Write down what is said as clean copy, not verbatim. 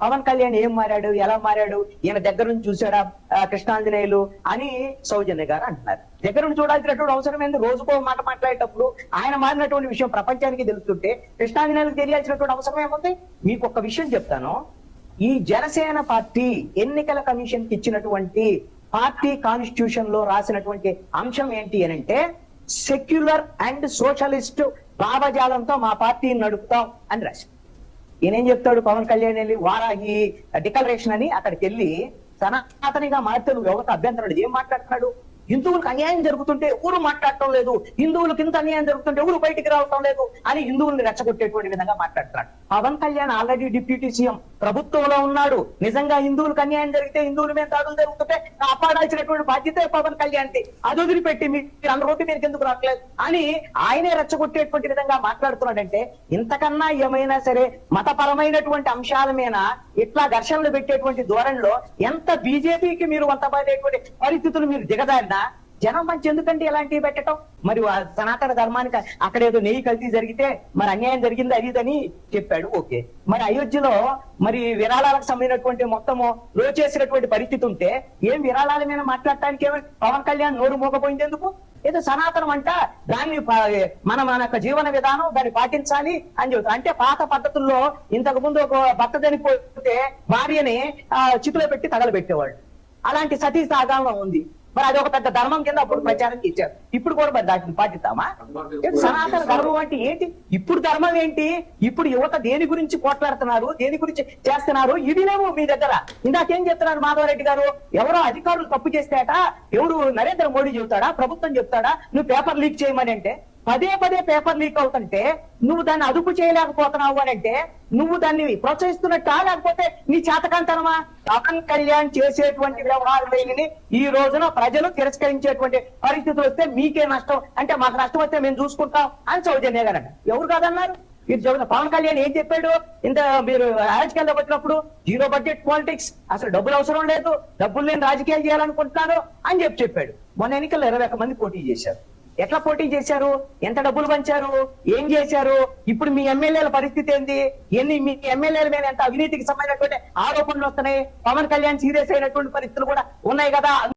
పవన్ కళ్యాణ్ ఏం మారాడు, ఎలా మారాడు, ఈయన దగ్గర నుంచి చూసాడా కృష్ణాంజనేయులు అని సౌజన్య గారు అంటున్నారు. దగ్గర నుంచి చూడాల్సినటువంటి అవసరం ఏంది? రోజుకో మాట మాట్లాడేటప్పుడు ఆయన మారినటువంటి విషయం ప్రపంచానికి తెలుస్తుంటే కృష్ణాంజనేయులకు తెలియాల్సినటువంటి అవసరం ఏముంది? మీకు ఒక విషయం చెప్తాను. ఈ జనసేన పార్టీ ఎన్నికల కమిషన్ కి ఇచ్చినటువంటి పార్టీ కాన్స్టిట్యూషన్ లో రాసినటువంటి అంశం ఏంటి అని అంటే, సెక్యులర్ అండ్ సోషలిస్ట్ భావజాలంతో మా పార్టీని నడుపుతాం అని రాసి. ఈయనేం చెప్తాడు? పవన్ కళ్యాణ్ వెళ్ళి వారాహి డిక్లరేషన్ అని అక్కడికి వెళ్ళి సనాతనిగా మారితే నువ్వు ఎవరికి అభ్యంతరం ఏం మాట్లాడుతున్నాడు? హిందువులకు అన్యాయం జరుగుతుంటే ఎవరు మాట్లాడటం లేదు, హిందువులకు ఇంత అన్యాయం జరుగుతుంటే ఎవరు బయటికి రావటం లేదు అని హిందువుల్ని రెచ్చగొట్టేటువంటి విధంగా మాట్లాడుతున్నాడు. Pawan Kalyan already deputy CM ప్రభుత్వంలో ఉన్నాడు. నిజంగా హిందువులకు అన్యాయం జరిగితే, హిందువుల మీద దాడులు జరుగుతుంటే కాపాడాల్సినటువంటి బాధ్యత పవన్ కళ్యాణ్. అది వదిలిపెట్టి మీరు అందరూ మీరు ఎందుకు రావట్లేదు అని ఆయనే రెచ్చగొట్టేటువంటి విధంగా మాట్లాడుతున్నాడంటే, ఇంతకన్నా ఏమైనా సరే మతపరమైనటువంటి అంశాల మీద ఇట్లా ఘర్షణలు పెట్టేటువంటి ధోరణిలో ఎంత బీజేపీకి మీరు వంతబడేటువంటి పరిస్థితులు మీరు దిగదారినా జనం మంచి ఎందుకంటే ఇలాంటివి పెట్టడం? మరి సనాతన ధర్మానికి అక్కడ ఏదో నెయ్యి కల్తీ జరిగితే మరి అన్యాయం జరిగింది అది ఇదని చెప్పాడు. ఓకే, మరి అయోధ్యలో మరి విరాళాలకు సంబంధించినటువంటి మొత్తము లో చేసినటువంటి పరిస్థితి ఉంటే ఏం విరాళాల మీద మాట్లాడటానికి పవన్ కళ్యాణ్ నోరు మోగపోయింది ఎందుకు? ఏదో సనాతనం అంట, దాన్ని మన యొక్క జీవన విధానం దాన్ని పాటించాలి అని చెబుతారు. అంటే పాత పద్ధతుల్లో ఇంతకు ముందు ఒక భర్త చనిపోతే భార్యని చితులో పెట్టి తగలబెట్టేవాళ్ళు. అలాంటి సతీ సాగాలం ఉంది. మరి అది ఒక పెద్ద ధర్మం కింద అప్పుడు ప్రచారం చేశారు. ఇప్పుడు కూడా మరి దాన్ని పాటిస్తామా? సనాతన ధర్మం అంటే ఏంటి? ఇప్పుడు ధర్మం ఏంటి? ఇప్పుడు యువత దేని గురించి పోట్లాడుతున్నారు, దేని గురించి చేస్తున్నారు? ఇది లేవు మీ దగ్గర. ఇందాకేం చెప్తున్నారు మాధవరెడ్డి గారు? ఎవరో అధికారులు తప్పు చేస్తాట, ఎవరు నరేంద్ర మోడీ చెబుతాడా, ప్రభుత్వం చెప్తాడా నువ్వు పేపర్ లీక్ చేయమని? అంటే పదే పదే పేపర్ లీక్ అవుతుంటే నువ్వు దాన్ని అదుపు చేయలేకపోతున్నావు అని అంటే నువ్వు దాన్ని ప్రోత్సహిస్తున్నట్టా, లేకపోతే నీ చేతకాంతనమా? పవన్ కళ్యాణ్ చేసేటువంటి వ్యవహారాలని ఈ రోజున ప్రజలు తిరస్కరించేటువంటి పరిస్థితులు వస్తే మీకే నష్టం, అంటే మాకు నష్టం వస్తే మేము చూసుకుంటాం అని సౌజన్య గారు అన్నారు. ఎవరు కాదన్నారు? మీరు చదువుతున్న పవన్ కళ్యాణ్ ఏం చెప్పాడు? ఇంత మీరు రాజకీయాల్లోకి వచ్చినప్పుడు జీరో బడ్జెట్ పాలిటిక్స్, అసలు డబ్బులు అవసరం లేదు, డబ్బులు నేను రాజకీయాలు చేయాలనుకుంటున్నాను అని చెప్పాడు. మొన్న ఎన్నికల్లో 21 మంది పోటీ చేశారు. ఎట్లా పోటీ చేశారు? ఎంత డబ్బులు పంచారు? ఏం చేశారు? ఇప్పుడు మీ ఎమ్మెల్యేల పరిస్థితి ఏంది? మీ ఎమ్మెల్యేల మీద ఎంత అవినీతికి సంబంధించినటువంటి ఆరోపణలు వస్తున్నాయి? పవన్ కళ్యాణ్ సీరియస్ అయినటువంటి పరిస్థితులు కూడా ఉన్నాయి కదా.